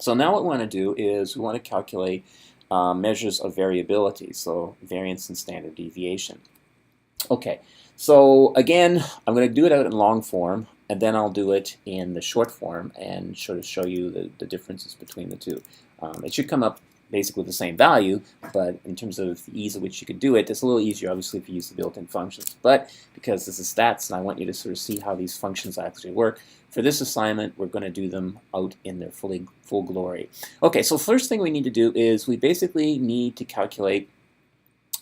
So now what we want to do is we want to calculate measures of variability, so variance and standard deviation. Okay, so again, I'm going to do it out in long form, and then I'll do it in the short form and sort of show you the differences between the two. It should come up basically the same value, but in terms of the ease at which you could do it, it's a little easier obviously if you use the built-in functions. But because this is stats and I want you to sort of see how these functions actually work, for this assignment we're going to do them out in their full glory. Okay, so first thing we need to do is we basically need to calculate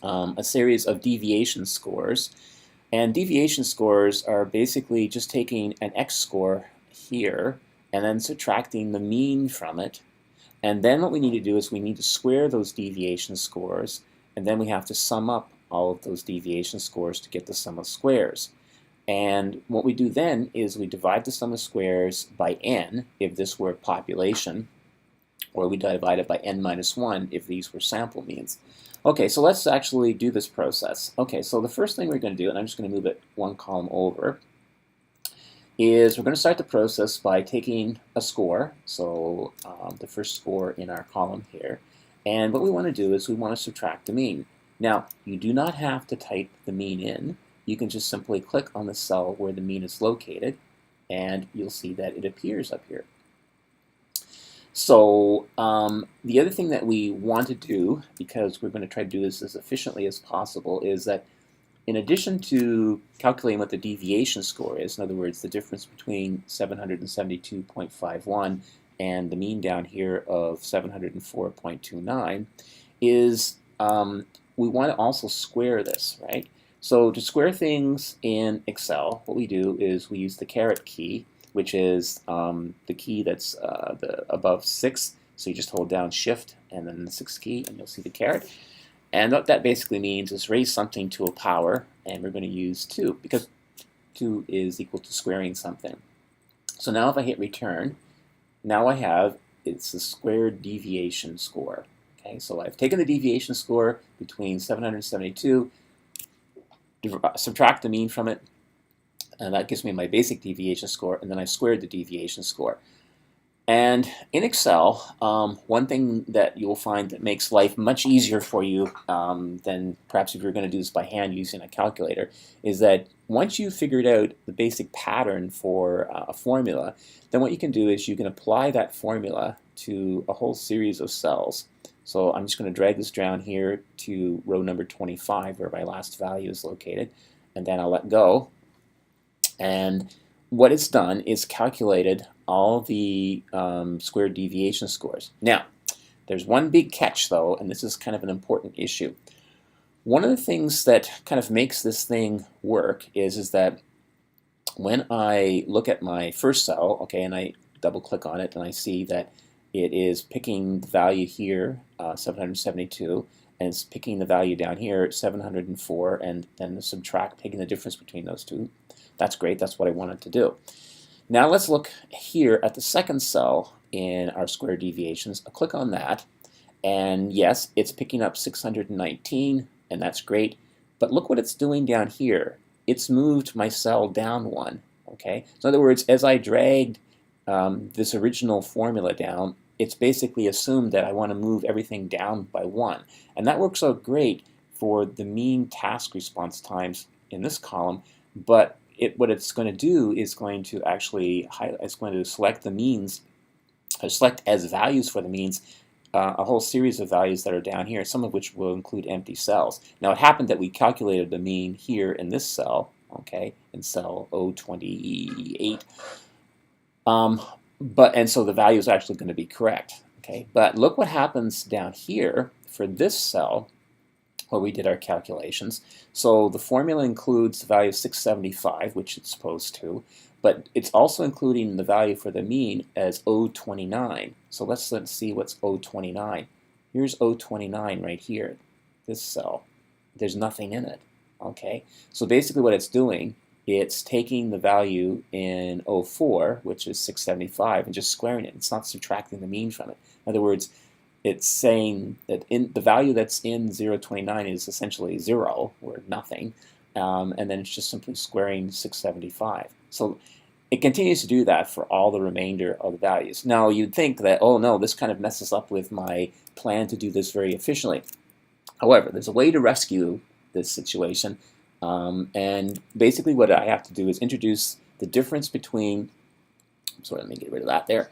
a series of deviation scores. And deviation scores are basically just taking an x-score here and then subtracting the mean from it. And then what we need to do is we need to square those deviation scores, and then we have to sum up all of those deviation scores to get the sum of squares. And what we do then is we divide the sum of squares by n if this were population, or we divide it by n minus 1 if these were sample means. Okay, so let's actually do this process. Okay, so the first thing we're going to do, and I'm just going to move it one column over, is we're going to start the process by taking a score, so the first score in our column here, and what we want to do is we want to subtract the mean. Now, you do not have to type the mean in. You can just simply click on the cell where the mean is located, and you'll see that it appears up here. So the other thing that we want to do, because we're going to try to do this as efficiently as possible, is that in addition to calculating what the deviation score is, in other words, the difference between 772.51 and the mean down here of 704.29, is we want to also square this, right? So to square things in Excel, what we do is we use the caret key, which is the key that's above 6. So you just hold down Shift and then the 6th key, and you'll see the caret. And what that basically means is raise something to a power, and we're going to use 2, because 2 is equal to squaring something. So now if I hit return, now I have, it's the squared deviation score. Okay, so I've taken the deviation score between 772, subtract the mean from it, and that gives me my basic deviation score, and then I squared the deviation score. And in Excel, one thing that you'll find that makes life much easier for you than perhaps if you're going to do this by hand using a calculator is that once you've figured out the basic pattern for a formula, then what you can do is you can apply that formula to a whole series of cells. So I'm just going to drag this down here to row number 25 where my last value is located, and then I'll let go. And what it's done is calculated all the squared deviation scores. Now, there's one big catch though, and this is kind of an important issue. One of the things that kind of makes this thing work is that when I look at my first cell, okay, and I double click on it and I see that it is picking the value here, 772, and it's picking the value down here, 704, and then subtract, taking the difference between those two. That's great, that's what I wanted to do. Now let's look here at the second cell in our square deviations. I'll click on that, and yes, it's picking up 619, and that's great, but look what it's doing down here. It's moved my cell down 1, okay? So in other words, as I dragged this original formula down, it's basically assumed that I want to move everything down by 1, and that works out great for the mean task response times in this column, but what it's going to do is going to actually it's going to select the means, select as values for the means a whole series of values that are down here, some of which will include empty cells. Now it happened that we calculated the mean here in this cell, okay, in cell 028, and so the value is actually going to be correct, okay. But look what happens down here for this cell where we did our calculations. So the formula includes the value of 675, which it's supposed to, but it's also including the value for the mean as 029. So let's see what's 029. Here's 029 right here, this cell. There's nothing in it, okay? So basically what it's doing, it's taking the value in 04, which is 675, and just squaring it. It's not subtracting the mean from it. In other words, it's saying that the value that's in 029 is essentially 0, or nothing, and then it's just simply squaring 675. So it continues to do that for all the remainder of the values. Now, you'd think that, oh no, this kind of messes up with my plan to do this very efficiently. However, there's a way to rescue this situation, and basically what I have to do is introduce the difference between, sorry, let me get rid of that there.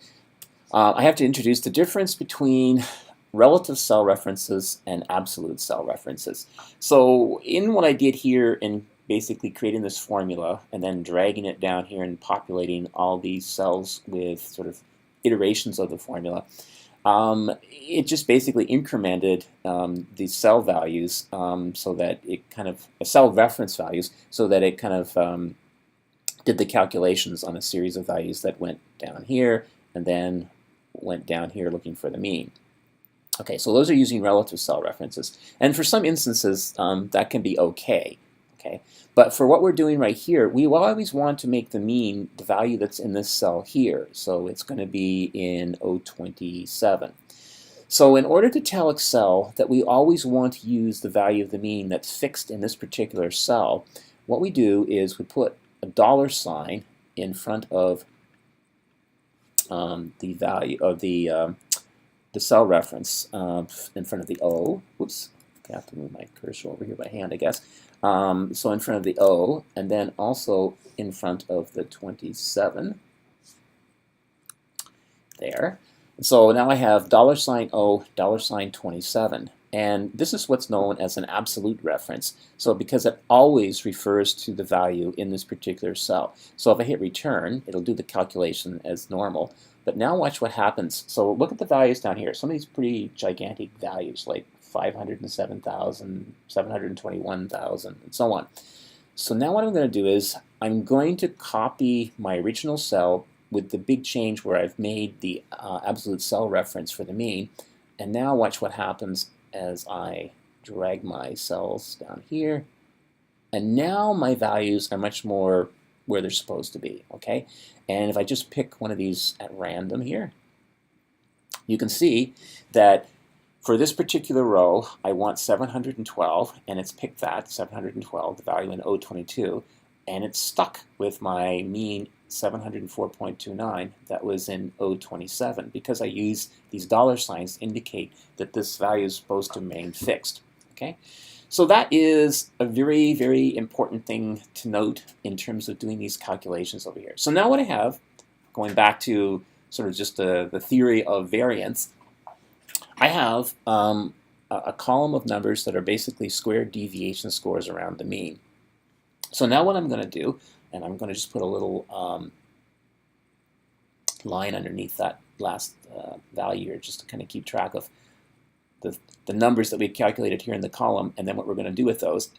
I have to introduce the difference between relative cell references and absolute cell references. So in what I did here in basically creating this formula and then dragging it down here and populating all these cells with sort of iterations of the formula, it just basically incremented the cell values so that it kind of, cell reference values, so that it kind of did the calculations on a series of values that went down here and then went down here looking for the mean. Okay, so those are using relative cell references. And for some instances, that can be okay. Okay, but for what we're doing right here, we will always want to make the mean the value that's in this cell here. So it's going to be in O27. So in order to tell Excel that we always want to use the value of the mean that's fixed in this particular cell, what we do is we put a $sign in front of the value of the cell reference in front of the O. Whoops, I have to move my cursor over here by hand, I guess. So in front of the O, and then also in front of the 27 there. So now I have $O, $27. And this is what's known as an absolute reference. So because it always refers to the value in this particular cell. So if I hit return, it'll do the calculation as normal. But now watch what happens. So look at the values down here. Some of these pretty gigantic values, like 507,000, 721,000, and so on. So now what I'm going to do is I'm going to copy my original cell with the big change where I've made the absolute cell reference for the mean. And now watch what happens as I drag my cells down here. And now my values are much more where they're supposed to be, okay? And if I just pick one of these at random here, you can see that for this particular row, I want 712, and it's picked that, 712, the value in O22, and it's stuck with my mean 704.29 that was in O27 because I use these $signs to indicate that this value is supposed to remain fixed. Okay, so that is a very, very important thing to note in terms of doing these calculations over here. So now what I have, going back to sort of just the theory of variance, I have a column of numbers that are basically squared deviation scores around the mean. So now what I'm going to do, and I'm going to just put a little line underneath that last value here just to kind of keep track of the numbers that we calculated here in the column and then what we're going to do with those.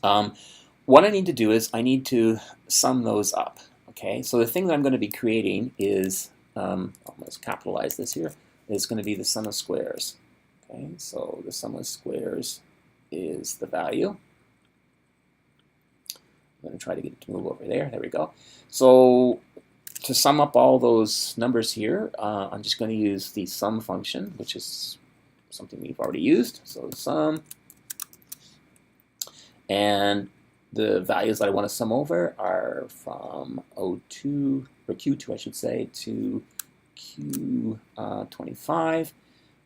What I need to do is I need to sum those up. Okay, so the thing that I'm going to be creating is, let's capitalize this here, is going to be the sum of squares. Okay, so the sum of squares is the value. I'm going to try to get it to move over there. There we go. So to sum up all those numbers here, I'm just going to use the sum function, which is something we've already used. So sum, and the values that I want to sum over are from O2, or Q2 I should say, to Q25,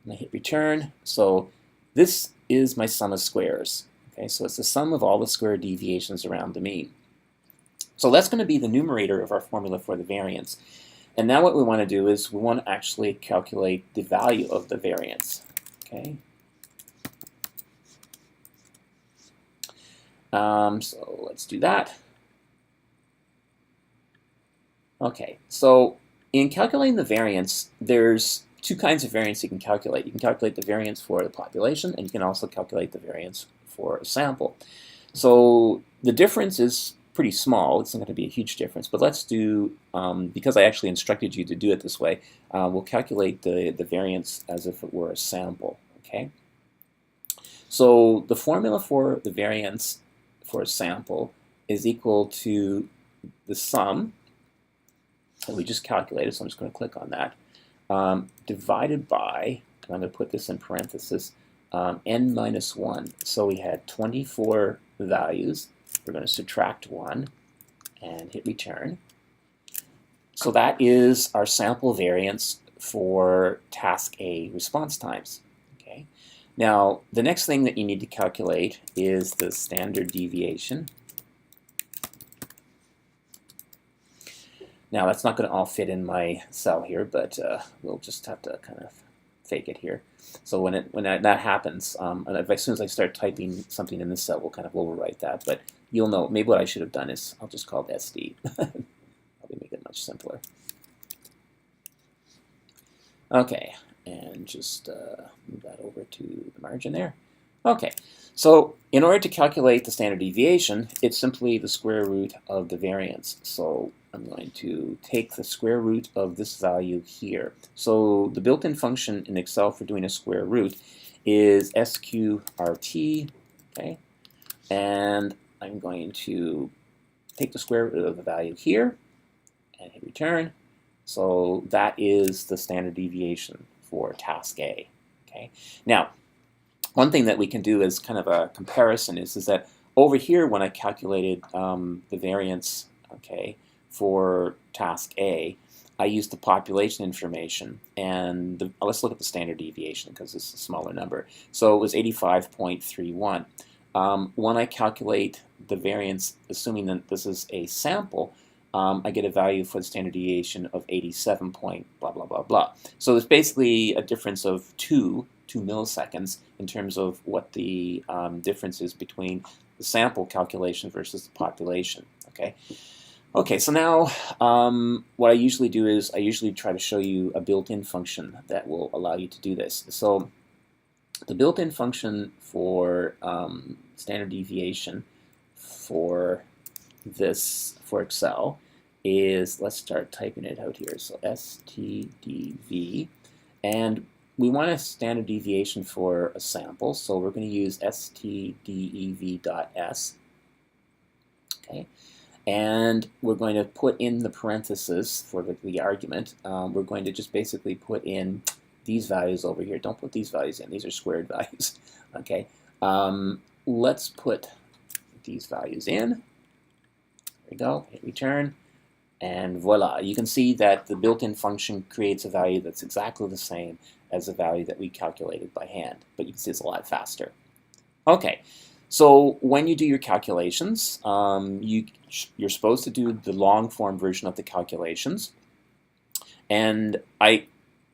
and I hit return. So this is my sum of squares. Okay, so it's the sum of all the square deviations around the mean. So that's going to be the numerator of our formula for the variance. And now what we want to do is we want to actually calculate the value of the variance. Okay. So let's do that. Okay, so in calculating the variance, there's two kinds of variance you can calculate. You can calculate the variance for the population, and you can also calculate the variance for a sample. So the difference is pretty small. It's not going to be a huge difference, but let's do, because I actually instructed you to do it this way, we'll calculate the variance as if it were a sample. Okay. So the formula for the variance for a sample is equal to the sum that we just calculated, so I'm just going to click on that, divided by, and I'm going to put this in parentheses, n minus 1. So we had 24 values. We're going to subtract 1 and hit return. So that is our sample variance for task A response times. Okay. Now, the next thing that you need to calculate is the standard deviation. Now, that's not going to all fit in my cell here, but we'll just have to kind of fake it here. So when that happens, and as soon as I start typing something in this cell, we'll kind of overwrite that. But you'll know, maybe what I should have done is I'll just call it SD. Probably make it much simpler. Okay, and just move that over to the margin there. Okay, so in order to calculate the standard deviation, it's simply the square root of the variance. So I'm going to take the square root of this value here. So the built-in function in Excel for doing a square root is sqrt, okay? And I'm going to take the square root of the value here and hit return. So that is the standard deviation for task A, okay? Now, one thing that we can do as kind of a comparison is that over here when I calculated the variance, okay, for task A, I used the population information, and let's look at the standard deviation because it's a smaller number. So it was 85.31. When I calculate the variance, assuming that this is a sample, I get a value for the standard deviation of 87 point blah, blah, blah, blah. So it's basically a difference of 2 milliseconds in terms of what the difference is between the sample calculation versus the population, okay? Okay, so now what I usually do is I usually try to show you a built-in function that will allow you to do this. So the built-in function for standard deviation for Excel is, let's start typing it out here. So stdv, and we want a standard deviation for a sample, so we're going to use stdev.s. Okay, and we're going to put in the parentheses for the argument. We're going to just basically put in these values over here. Don't put these values in; these are squared values. Okay, let's put these values in. There we go. Hit return. And voila, you can see that the built-in function creates a value that's exactly the same as the value that we calculated by hand, but you can see it's a lot faster. Okay, so when you do your calculations, you're supposed to do the long form version of the calculations, and I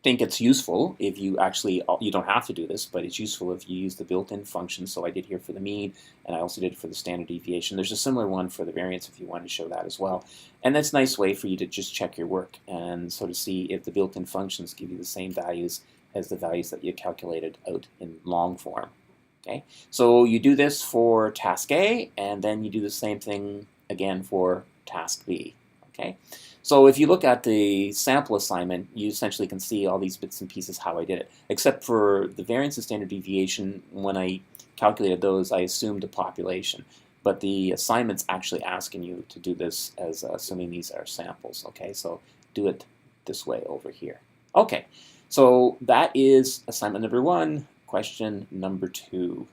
think it's useful if you actually, you don't have to do this, but it's useful if you use the built-in function. So I did here for the mean, and I also did it for the standard deviation. There's a similar one for the variance if you want to show that as well. And that's a nice way for you to just check your work and sort of see if the built-in functions give you the same values as the values that you calculated out in long form. Okay, so you do this for task A, and then you do the same thing again for task B. Okay, so if you look at the sample assignment, you essentially can see all these bits and pieces how I did it, except for the variance and standard deviation. When I calculated those, I assumed a population, but the assignment's actually asking you to do this as assuming these are samples. Okay, so do it this way over here. Okay, so that is assignment number 1. Question number 2.